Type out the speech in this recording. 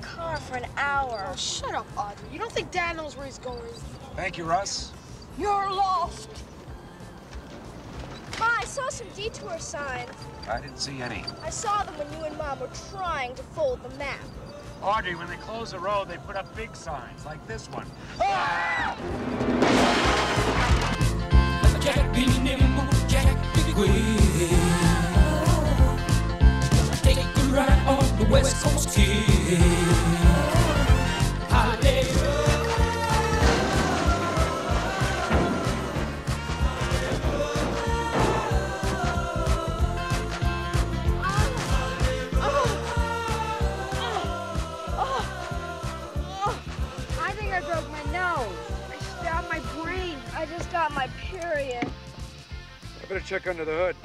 car for an hour. Oh, shut up, Audrey. You don't think Dad knows where he's going? Thank you, Russ. You're lost. Ma, I saw some detour signs. I didn't see any. I saw them when you and Mom were trying to fold the map. Audrey, when they close the road, they put up big signs, like this one. Jack be nimble, Jack be quick. Take a ride on the West Coast Kid. Holiday. I think I broke my nose. I stabbed my brain. I just got my period. I better check under the hood.